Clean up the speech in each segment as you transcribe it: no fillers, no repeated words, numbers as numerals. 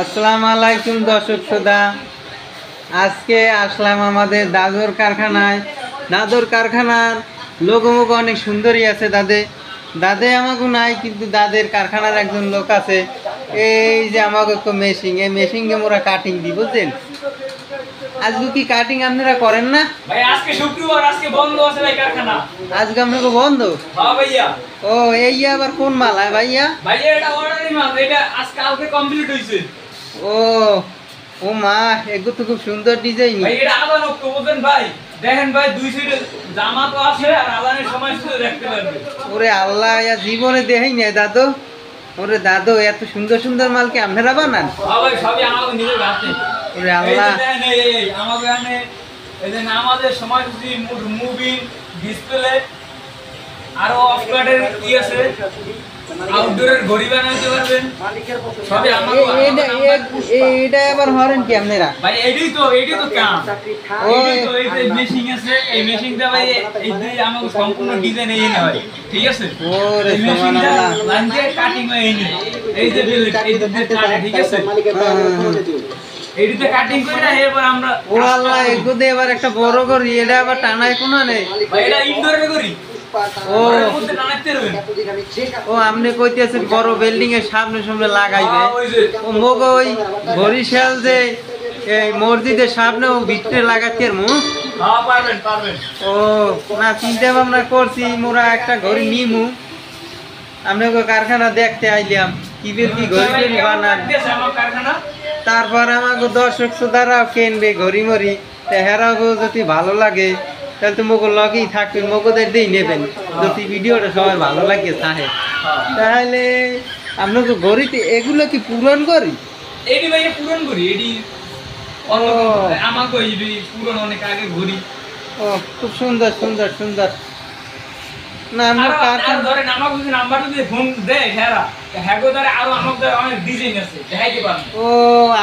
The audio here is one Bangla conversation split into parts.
আসসালামু আলাইকুম দর্শক শ্রোতা। আজকে আসলাম আমাদের দাদর কারখানায়। দাদর কারখানার লোকমুখ অনেক সুন্দরী আছে। দাদে আমাকে নাই, কিন্তু দাদের কারখানার একজন লোক আছে। এই যে আমাকে একটা মেশিন, এই মেশিনকে মোরা কাটিং দিই, বুঝছেন? আজকে কি কাটিং আপনারা করেন না ভাই? আজকে শুক্রবার, আজকে বন্ধ আছে ভাই কারখানা। আজকে আপনাকে বন্ধ? হ্যাঁ ভাইয়া। ও এই আবার কোন মাল হয় ভাইয়া? ভাইয়া এটা অর্ডারি মাল, এটা আজকে কালকে কমপ্লিট হইছে। ও ও মা, এগুলো তো খুব সুন্দর ডিজাইন। ভাই এটা আলাদা নক্ত বুঝেন ভাই। দেখেন ভাই, দুই সাইডে জামা তো আছে, আর আলাদার সময় শুধু দেখতে পারবে। ওরে আল্লাহ, জীবনে দেখাই নাই দাদু। ওরে দাদু, এত সুন্দর সুন্দর মাল কি আপনারা বানান? হ্যাঁ ভাই, সবই আমাদের নিজের হাতে। ওরে আল্লাহ, এই আমাদের এখানে এই যে আমাদের সময়সূচি, মুভিং, ডিসপ্লে, আরো অফকার্ডের কি আছে, আউটডোরের ঘড়ি বানাইতে পারবেন, সবই আমাদের। এইটা আবার হরেন কি আপনারা? ভাই এইটাই তো কাম। এই তো এই যে মেশিং আছে, এই মেশিংটা ভাই এই যে আমাদের সম্পূর্ণ ডিজাইন এই না ভাই, ঠিক আছে? ওরে মেশিংটা সুবহানাল্লাহ, লাইন দিয়ে কাটিং হয় এই যে বিলেট, এই যে কাটে, ঠিক আছে? এইটাতে কাটিং করে না, এবার আমরা ও আল্লাহ, এগুলো দিয়ে এবার একটা বড় করি, এটা আবার টানায় কোনো নেই। ভাই এটা ইনডোরে করি। ও ওর মধ্যে টানাইতে পারবেন। ও আপনি কইতেছেন বড় বিল্ডিং এর সামনে সামনে লাগাইবে? হ্যাঁ, ওই যে ও মগ ওই বরিশাল যে এই মসজিদের সামনে ও ভিতরে লাগাতে মু। হ্যাঁ, পারবেন। ও না, চিন্তা ভাবনা করছি মোরা একটা ঘড়ি নিমু। আপনাকে কারখানা দেখতে আইলাম, কি ঘড়ি টড়ি বানান। আমার কারখানা তারপর আমাকে দর্শক শ্রোতারাও কিনবে ঘড়ি মরি, হেরাও যদি ভালো লাগে তাহলে তো মগো লগেই থাকবেন, মগোদের দিয়ে নেবেন। যদি ভিডিওটা সবাই ভালো লাগে তাহে, তাহলে আপনাকে ঘড়িতে এগুলো কি পূরণ করি? এডি ভাই পূরণ করি, এডি আমাকে এডি পূরণ অনেক আগে ঘুরি। ও খুব সুন্দর সুন্দর সুন্দর। না আমরা কারখানা ধরেন আমাকে যদি নাম্বার দিয়ে ফোন দেয় হেরা, হ্যাগো ধরে আরো আমাকে অনেক ডিজাইন আছে, দেখাইতে পারবেন। ও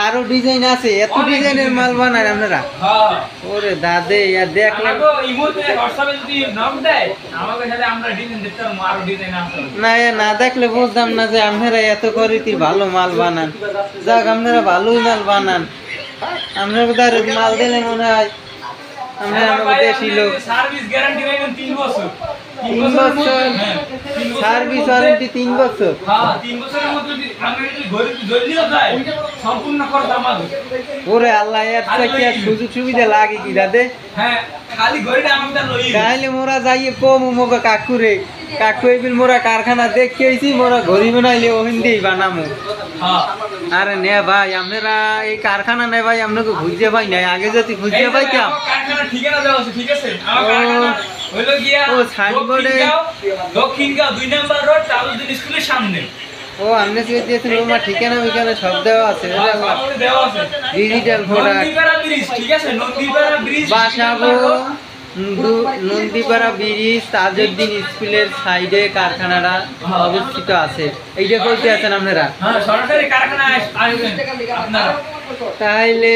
আরো ডিজাইন আছে? এত ডিজাইনের মাল বানান আপনারা? হ্যাঁ। ওরে দাদে, আর দেখলাম আমাকে ইমোতে হোয়াটসঅ্যাপে যদি নক দেয়, আমাকে সাথে আমরা ডিজাইন দেখতে পারবো, আরো ডিজাইন আছে। না, না দেখলে বুঝতাম না যে আপনারা এত করিতি ভালো মাল বানান। যাক, আপনারা ভালোই মাল বানান। আপনারা মাল দিলে মনে হয় আপনারা আমাকে দেশি লোক। সার্ভিস গ্যারান্টি পাবেন 3 বছর। 3 বছর সার্ভিস ওয়ারেন্টি? 3 বছর? হ্যাঁ, 3 বছরের মধ্যে যদি আমরা যদি ঘড়ি জলদিও যায়, সম্পূর্ণ খরচ আমাদের। ওরে আল্লাহ, এর থেকে আর সুযোগ সুবিধা লাগে কি দাদে? হ্যাঁ, খালি ঘড়িটা আমাদের লই। তাহলে মোরা যাইয়ে কম মোকে কাকুরে, কাকু এবিল মোরা কারখানা দেখে আইছি, মোরা ঘড়ি বানাইলে ওহিন দিয়েই বানামো। হ্যাঁ। আরে নে ভাই, আপনারা এই কারখানা নেই ভাই, আপনাকে খুঁজে পাই নাই। আগে যদি খুঁজে পাইতাম। কারখানা ঠিকানা দেওয়া আছে, ঠিক আছে? আমার কারখানা হইলো গিয়া ও সাইনবোর্ডে দক্ষিণগাঁও 2 নম্বর রোড, তালুদ্দিন স্কুলের সামনে। ও আপনি দিয়েছেন ওমা, ঠিকানা বিকানা সব দেওয়া আছে। আমাদের দেওয়া আছে ডিজিটাল প্রোডাক্ট। নন্দীপাড়া ব্রিজ, ঠিক আছে? নন্দীপাড়া ব্রিজ, বাসাবো নন্দীপাড়া ব্রিজ, তাজউদ্দিন স্কুলের সাইডে কারখানাটা অবস্থিত আছে। এইটা কইতে আছেন আপনারা? হ্যাঁ, সরকারি কারখানা আসবেন আপনারা। তাইলে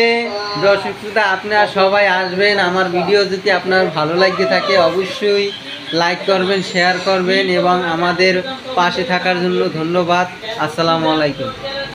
দর্শক শ্রোতা, আপনারা সবাই আসবেন। আমার ভিডিও যদি আপনার ভালো লাগতে থাকে অবশ্যই লাইক করবেন, শেয়ার করবেন এবং আমাদের পাশে থাকার জন্য ধন্যবাদ। আসসালামু আলাইকুম।